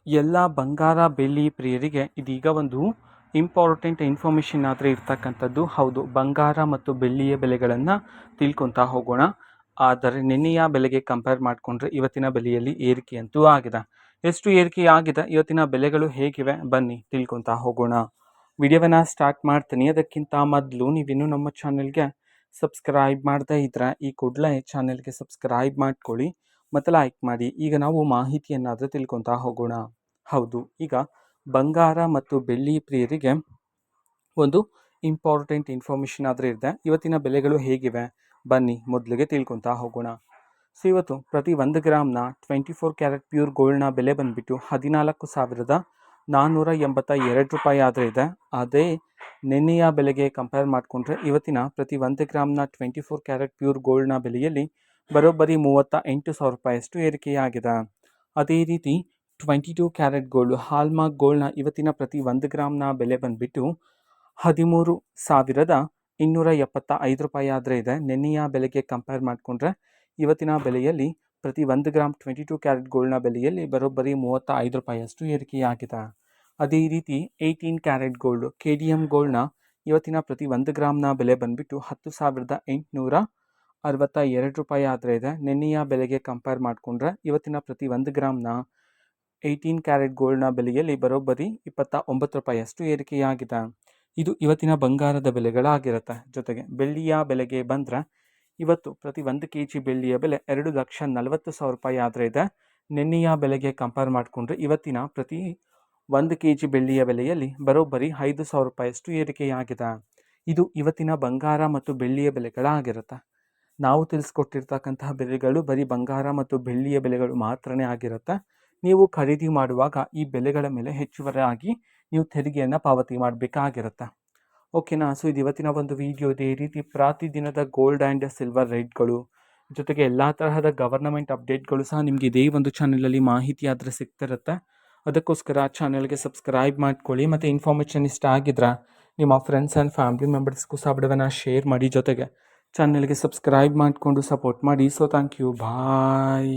ಎಲ್ಲ ಬಂಗಾರ ಬೆಳ್ಳಿ ಪ್ರಿಯರಿಗೆ ಇದೀಗ ಒಂದು ಇಂಪಾರ್ಟೆಂಟ್ ಇನ್ಫಾರ್ಮೇಷನ್ ಆದರೆ ಇರ್ತಕ್ಕಂಥದ್ದು. ಹೌದು, ಬಂಗಾರ ಮತ್ತು ಬೆಳ್ಳಿಯ ಬೆಲೆಗಳನ್ನು ತಿಳ್ಕೊತಾ ಹೋಗೋಣ. ಆದರೆ ನಿನ್ನೆಯ ಬೆಲೆಗೆ ಕಂಪೇರ್ ಮಾಡಿಕೊಂಡ್ರೆ ಇವತ್ತಿನ ಬೆಲೆಯಲ್ಲಿ ಏರಿಕೆ ಅಂತೂ ಆಗಿದೆ. ಎಷ್ಟು ಏರಿಕೆ ಆಗಿದೆ, ಇವತ್ತಿನ ಬೆಲೆಗಳು ಹೇಗಿವೆ, ಬನ್ನಿ ತಿಳ್ಕೊತಾ ಹೋಗೋಣ. ವಿಡಿಯೋವನ್ನು ಸ್ಟಾರ್ಟ್ ಮಾಡ್ತೀನಿ. ಅದಕ್ಕಿಂತ ಮೊದಲು ನೀವಿನ್ನೂ ನಮ್ಮ ಚಾನೆಲ್ಗೆ ಸಬ್ಸ್ಕ್ರೈಬ್ ಮಾಡದೇ ಇದ್ದರೆ ಈ ಕೂಡಲೇ ಚಾನೆಲ್ಗೆ ಸಬ್ಸ್ಕ್ರೈಬ್ ಮಾಡ್ಕೊಳ್ಳಿ ಮತ್ತು ಲೈಕ್ ಮಾಡಿ. ಈಗ ನಾವು ಮಾಹಿತಿಯನ್ನಾದರೂ ತಿಳ್ಕೊತಾ ಹೋಗೋಣ. ಹೌದು, ಈಗ ಬಂಗಾರ ಮತ್ತು ಬೆಳ್ಳಿ ಪ್ರಿಯರಿಗೆ ಒಂದು ಇಂಪಾರ್ಟೆಂಟ್ ಇನ್ಫಾರ್ಮೇಷನ್ ಆದರೆ ಇದೆ. ಇವತ್ತಿನ ಬೆಲೆಗಳು ಹೇಗಿವೆ ಬನ್ನಿ ಮೊದಲಿಗೆ ತಿಳ್ಕೊತಾ ಹೋಗೋಣ. ಸೊ ಇವತ್ತು ಪ್ರತಿ 1 ಗ್ರಾಮ್ನ 24 ಕ್ಯಾರೆಟ್ ಪ್ಯೂರ್ ಗೋಲ್ಡ್ನ ಬೆಲೆ ಬಂದುಬಿಟ್ಟು 14,482 ರೂಪಾಯಿ ಆದರೆ ಇದೆ. ಅದೇ ನಿನ್ನೆಯ ಬೆಲೆಗೆ ಕಂಪೇರ್ ಮಾಡಿಕೊಂಡ್ರೆ ಇವತ್ತಿನ ಪ್ರತಿ 1 ಗ್ರಾಮ್ನ 24 ಕ್ಯಾರೆಟ್ ಪ್ಯೂರ್ ಗೋಲ್ಡ್ನ ಬೆಲೆಯಲ್ಲಿ ಬರೋಬ್ಬರಿ 38,000 ರೂಪಾಯಿಯಷ್ಟು ಏರಿಕೆಯಾಗಿದೆ. ಅದೇ ರೀತಿ 22 ಕ್ಯಾರೆಟ್ ಗೋಲ್ಡ್ ಹಾಲ್ಮಾರ್ಕ್ ಗೋಲ್ಡ್ನ ಇವತ್ತಿನ ಪ್ರತಿ 1 ಗ್ರಾಮ್ನ ಬೆಲೆ ಬಂದುಬಿಟ್ಟು 13,275 ರೂಪಾಯಿ ಆದರೆ ಇದೆ. ನಿನ್ನೆಯ ಬೆಲೆಗೆ ಕಂಪೇರ್ ಮಾಡಿಕೊಂಡ್ರೆ ಇವತ್ತಿನ ಬೆಲೆಯಲ್ಲಿ ಪ್ರತಿ 1 ಗ್ರಾಮ್ 22 ಕ್ಯಾರೆಟ್ ಗೋಲ್ಡ್ನ ಬೆಲೆಯಲ್ಲಿ ಬರೋಬ್ಬರಿ 35 ರೂಪಾಯಿಯಷ್ಟು ಏರಿಕೆಯಾಗಿದೆ. ಅದೇ ರೀತಿ 18 ಕ್ಯಾರೆಟ್ ಗೋಲ್ಡ್ KDM ಗೋಲ್ಡ್ನ ಇವತ್ತಿನ ಪ್ರತಿ 1 ಗ್ರಾಮ್ನ ಬೆಲೆ ಬಂದುಬಿಟ್ಟು 10,862 ರೂಪಾಯಿ ಆದರೆ ಇದೆ. ನಿನ್ನೆಯ ಬೆಲೆಗೆ ಕಂಪೇರ್ ಮಾಡಿಕೊಂಡ್ರೆ ಇವತ್ತಿನ ಪ್ರತಿ 1 ಗ್ರಾಮ್ನ 18 ಕ್ಯಾರೆಟ್ ಗೋಲ್ಡ್ನ ಬೆಲೆಯಲ್ಲಿ ಬರೋಬ್ಬರಿ 29 ರೂಪಾಯಿಯಷ್ಟು ಏರಿಕೆಯಾಗಿದೆ. ಇದು ಇವತ್ತಿನ ಬಂಗಾರದ ಬೆಲೆಗಳಾಗಿರುತ್ತೆ. ಜೊತೆಗೆ ಬೆಳ್ಳಿಯ ಬೆಲೆಗೆ ಬಂದರೆ ಇವತ್ತು ಪ್ರತಿ 1 kg ಬೆಳ್ಳಿಯ ಬೆಲೆ 2,40,000 ರೂಪಾಯಿ ಆದರೆ ಇದೆ. ನಿನ್ನೆಯ ಬೆಲೆಗೆ ಕಂಪೇರ್ ಮಾಡಿಕೊಂಡ್ರೆ ಇವತ್ತಿನ ಪ್ರತಿ 1 kg ಬೆಳ್ಳಿಯ ಬೆಲೆಯಲ್ಲಿ ಬರೋಬ್ಬರಿ 5,000 ರೂಪಾಯಿಯಷ್ಟು ಏರಿಕೆಯಾಗಿದೆ. ಇದು ಇವತ್ತಿನ ಬಂಗಾರ ಮತ್ತು ಬೆಳ್ಳಿಯ ಬೆಲೆಗಳಾಗಿರುತ್ತೆ. ನಾವು ತಿಳಿಸ್ಕೊಟ್ಟಿರ್ತಕ್ಕಂತಹ ಬೆಲೆಗಳು ಬರೀ ಬಂಗಾರ ಮತ್ತು ಬೆಳ್ಳಿಯ ಬೆಲೆಗಳು ಮಾತ್ರನೇ ಆಗಿರುತ್ತೆ. ನೀವು ಖರೀದಿ ಮಾಡುವಾಗ ಈ ಬೆಲೆಗಳ ಮೇಲೆ ಹೆಚ್ಚುವರಿಯಾಗಿ ನೀವು ತೆರಿಗೆಯನ್ನು ಪಾವತಿ ಮಾಡಬೇಕಾಗಿರುತ್ತೆ. ಓಕೆನಾ? ಸೊ ಇದು ಇವತ್ತಿನ ಒಂದು ವಿಡಿಯೋ. ಇದೇ ರೀತಿ ಪ್ರತಿದಿನದ ಗೋಲ್ಡ್ ಆ್ಯಂಡ್ ಸಿಲ್ವರ್ ರೇಟ್ಗಳು ಜೊತೆಗೆ ಎಲ್ಲ ತರಹದ ಗವರ್ನಮೆಂಟ್ ಅಪ್ಡೇಟ್ಗಳು ಸಹ ನಿಮಗೆ ಇದೇ ಒಂದು ಚಾನಲಲ್ಲಿ ಮಾಹಿತಿ ಆದರೆ ಸಿಗ್ತಿರುತ್ತೆ. ಅದಕ್ಕೋಸ್ಕರ ಚಾನಲ್ಗೆ ಸಬ್ಸ್ಕ್ರೈಬ್ ಮಾಡ್ಕೊಳ್ಳಿ ಮತ್ತು ಇನ್ಫಾರ್ಮೇಷನ್ ಇಷ್ಟ ಆಗಿದ್ರೆ ನಿಮ್ಮ ಫ್ರೆಂಡ್ಸ್ ಆ್ಯಂಡ್ ಫ್ಯಾಮಿಲಿ ಮೆಂಬರ್ಸ್ಗೂ ಸಹ ವಿಡಿಯೋವನ್ನು ಶೇರ್ ಮಾಡಿ. ಜೊತೆಗೆ ಚಾನಲ್ಗೆ ಸಬ್ಸ್ಕ್ರೈಬ್ ಮಾಡಿಕೊಂಡು ಸಪೋರ್ಟ್ ಮಾಡಿ. So thank you, bye.